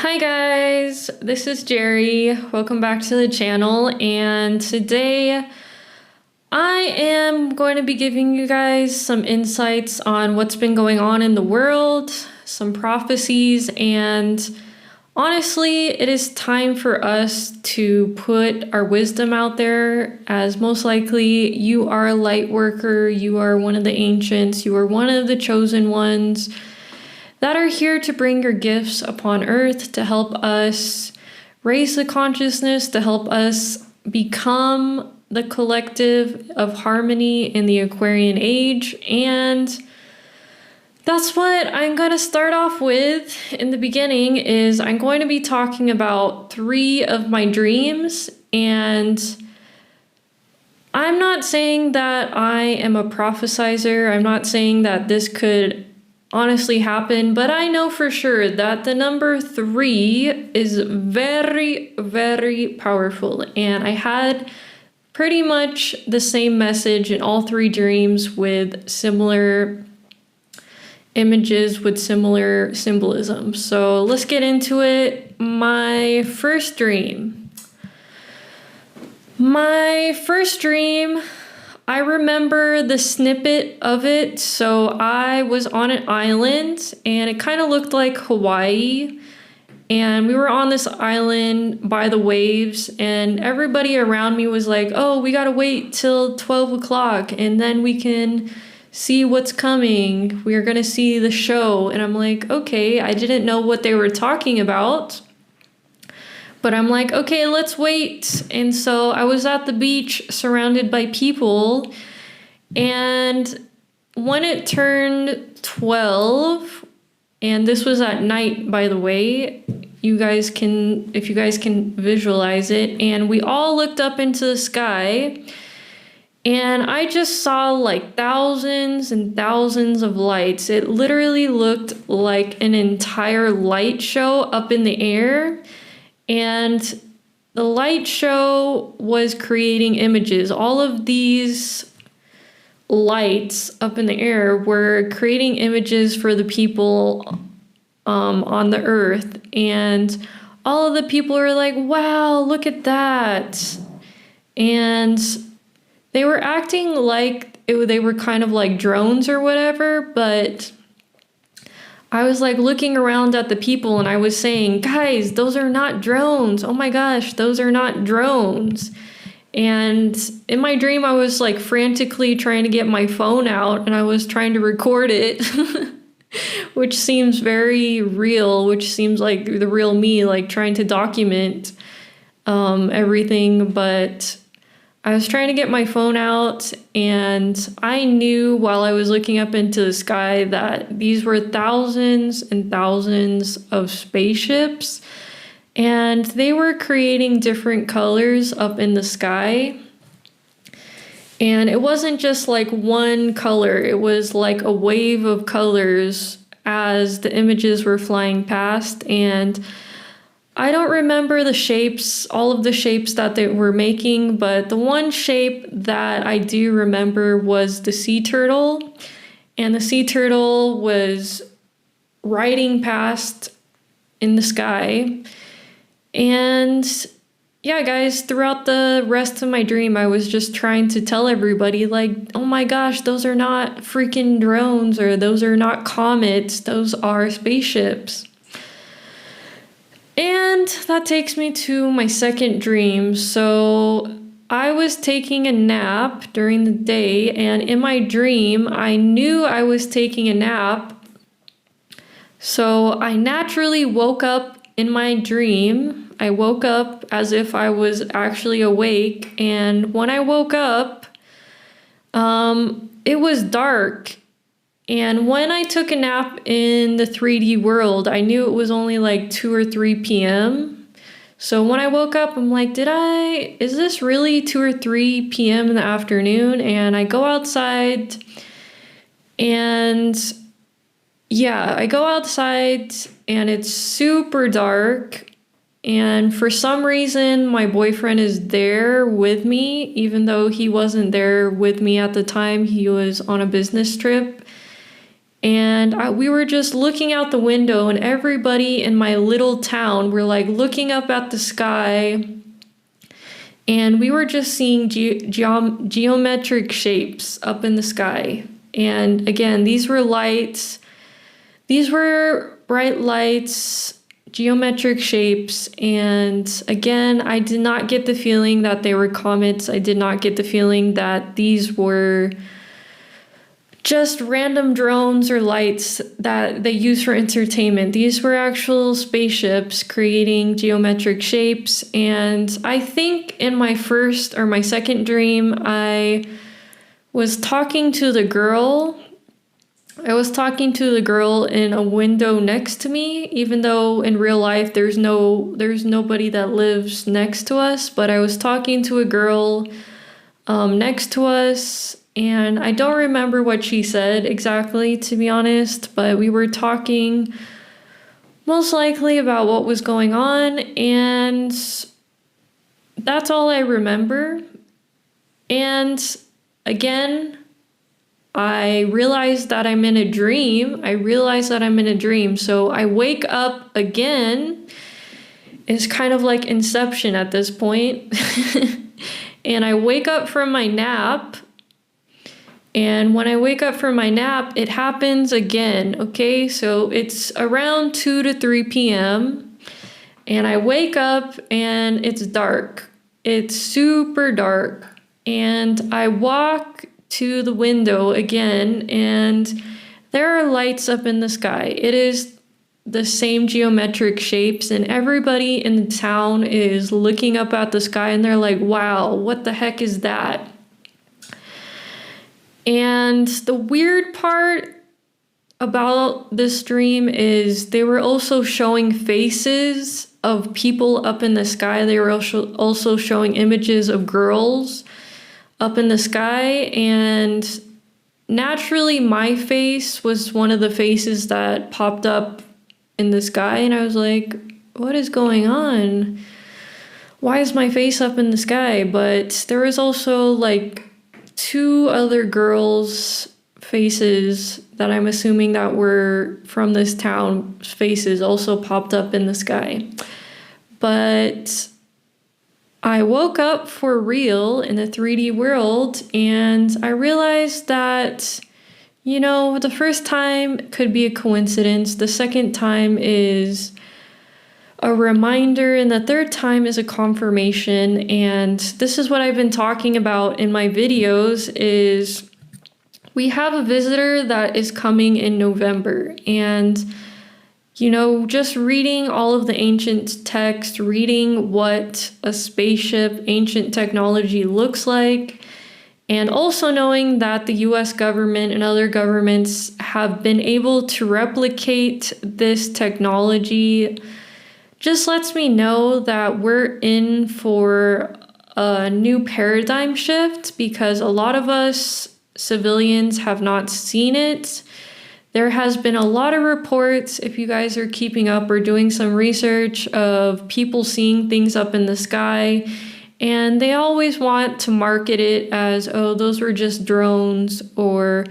Hi guys, this is Gerry. Welcome back to the channel, and today I am going to be giving you guys some insights on what's been going on in the world, some prophecies, and honestly, it is time for us to put our wisdom out there, as most likely you are a light worker, you are one of the ancients, you are one of the chosen ones that are here to bring your gifts upon earth to help us raise the consciousness, to help us become the collective of harmony in the Aquarian age. And that's what I'm going to start off with in the beginning. Is I'm going to be talking about 3 of my dreams, and I'm not saying that I am a prophesizer. I'm not saying that this could honestly happen, but I know for sure that the number 3 is very, very powerful. And I had pretty much the same message in all 3 dreams with similar images, with similar symbolism. So let's get into it. My first dream, I remember the snippet of it. So I was on an island and it kind of looked like Hawaii. And we were on this island by the waves, and everybody around me was like, oh, we gotta wait till 12 o'clock and then we can see what's coming. We are gonna see the show. And I'm like, okay, I didn't know what they were talking about. But I'm like, okay, let's wait. And so I was at the beach surrounded by people. And when it turned 12, and this was at night, by the way, if you guys can visualize it, and we all looked up into the sky, and I just saw like thousands and thousands of lights. It literally looked like an entire light show up in the air. And the light show was creating images. All of these lights up in the air were creating images for the people on the earth. And all of the people were like, wow, look at that. And they were acting like they were kind of like drones or whatever, but I was like looking around at the people and I was saying, guys, those are not drones. Oh my gosh, those are not drones. And in my dream, I was like frantically trying to get my phone out and I was trying to record it, which seems very real, which seems like the real me, like trying to document everything. But I was trying to get my phone out, and I knew while I was looking up into the sky that these were thousands and thousands of spaceships, and they were creating different colors up in the sky. And it wasn't just like one color, it was like a wave of colors as the images were flying past. And I don't remember the shapes, all of the shapes that they were making, but the one shape that I do remember was the sea turtle. And the sea turtle was riding past in the sky. And yeah, guys, throughout the rest of my dream, I was just trying to tell everybody, like, oh my gosh, those are not freaking drones, or those are not comets, those are spaceships. And that takes me to my second dream. So I was taking a nap during the day, and in my dream, I knew I was taking a nap. So I naturally woke up in my dream. I woke up as if I was actually awake. And when I woke up, it was dark. And when I took a nap in the 3D world, I knew it was only like 2 or 3 p.m. So when I woke up, I'm like, is this really 2 or 3 p.m. in the afternoon? And I go outside, and yeah, I go outside and it's super dark. And for some reason, my boyfriend is there with me, even though he wasn't there with me at the time. He was on a business trip. And we were just looking out the window, and everybody in my little town were like looking up at the sky, and we were just seeing geometric shapes up in the sky. And again, these were lights. These were bright lights, geometric shapes. And again, I did not get the feeling that they were comets. I did not get the feeling that these were just random drones or lights that they use for entertainment. These were actual spaceships creating geometric shapes. And I think in my first or my second dream, I was talking to the girl. I was talking to the girl in a window next to me, even though in real life there's nobody that lives next to us. But I was talking to a girl next to us. And I don't remember what she said exactly, to be honest, but we were talking most likely about what was going on, and that's all I remember. And again, I realized that I'm in a dream. So I wake up again. It's kind of like Inception at this point. And I wake up from my nap. And when I wake up from my nap, it happens again, okay? So it's around 2 to 3 p.m. And I wake up and it's dark. It's super dark. And I walk to the window again, and there are lights up in the sky. It is the same geometric shapes, and everybody in the town is looking up at the sky, and they're like, wow, what the heck is that? And the weird part about this dream is they were also showing faces of people up in the sky. They were also showing images of girls up in the sky. And naturally, my face was one of the faces that popped up in the sky. And I was like, what is going on? Why is my face up in the sky? But there was also like 2 other girls' faces that I'm assuming that were from this town, faces also popped up in the sky. But I woke up for real in the 3D world, and I realized that, the first time could be a coincidence, the second time is a reminder, and the third time is a confirmation. And this is what I've been talking about in my videos is we have a visitor that is coming in November. And just reading all of the ancient text, reading what a spaceship, ancient technology looks like, and also knowing that the US government and other governments have been able to replicate this technology just lets me know that we're in for a new paradigm shift, because a lot of us civilians have not seen it. There has been a lot of reports, if you guys are keeping up or doing some research, of people seeing things up in the sky, and they always want to market it as, oh, those were just drones, or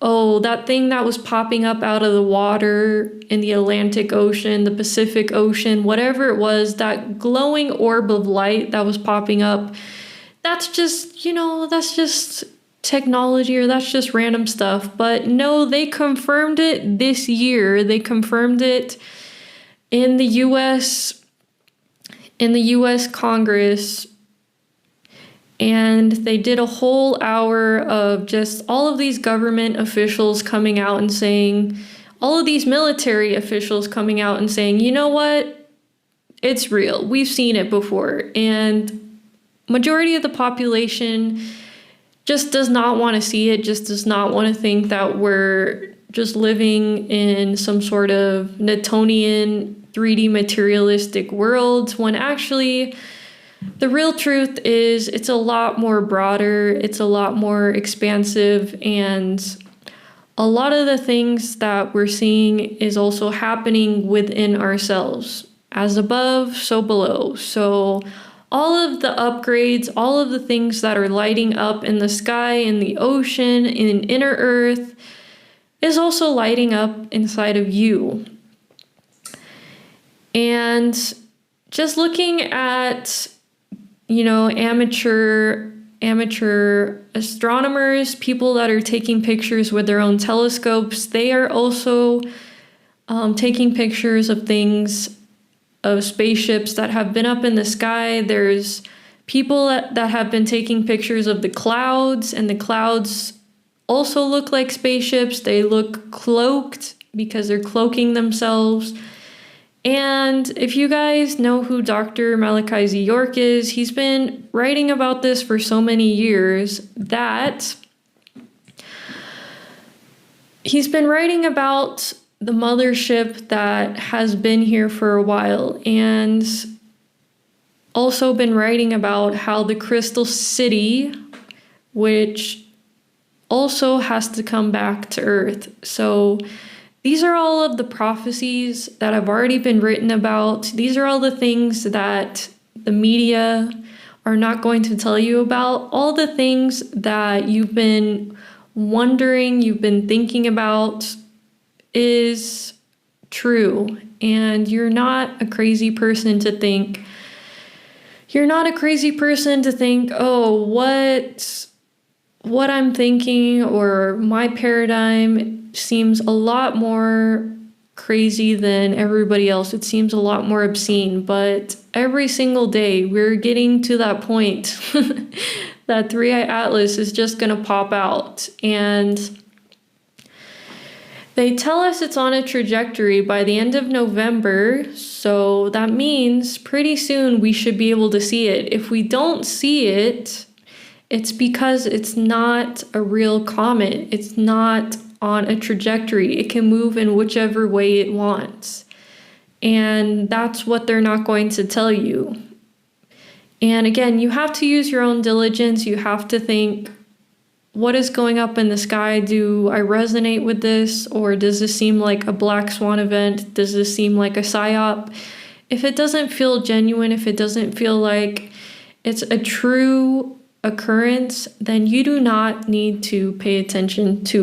oh, that thing that was popping up out of the water in the Atlantic Ocean, the Pacific Ocean, whatever it was, that glowing orb of light that was popping up, that's just, that's just technology, or that's just random stuff. But no, they confirmed it this year. They confirmed it in the US Congress. And they did a whole hour of just all of these government officials coming out and saying, all of these military officials coming out and saying, you know what? It's real. We've seen it before. And majority of the population just does not want to see it, just does not want to think that we're just living in some sort of Newtonian 3D materialistic world, when actually the real truth is it's a lot more broader, it's a lot more expansive, and a lot of the things that we're seeing is also happening within ourselves. As above, so below. So all of the upgrades, all of the things that are lighting up in the sky, in the ocean, in inner earth, is also lighting up inside of you. And just looking at, amateur astronomers, people that are taking pictures with their own telescopes, they are also taking pictures of things, of spaceships that have been up in the sky. There's people that have been taking pictures of the clouds, and the clouds also look like spaceships. They look cloaked because they're cloaking themselves. And if you guys know who Dr. Malachi Z. York is, he's been writing about this for so many years that he's been writing about the mothership that has been here for a while, and also been writing about how the Crystal City, which also has to come back to Earth. So these are all of the prophecies that have already been written about. These are all the things that the media are not going to tell you about. All the things that you've been wondering, you've been thinking about is true. And you're not a crazy person to think, oh, what I'm thinking or my paradigm seems a lot more crazy than everybody else. It seems a lot more obscene, but every single day we're getting to that point that Three-Eye Atlas is just going to pop out. And they tell us it's on a trajectory by the end of November, so that means pretty soon we should be able to see it. If we don't see it, it's because it's not a real comet. It's not on a trajectory. It can move in whichever way it wants. And that's what they're not going to tell you. And again, you have to use your own diligence. You have to think, what is going up in the sky? Do I resonate with this? Or does this seem like a black swan event? Does this seem like a psyop? If it doesn't feel genuine, if it doesn't feel like it's a true occurrence, then you do not need to pay attention to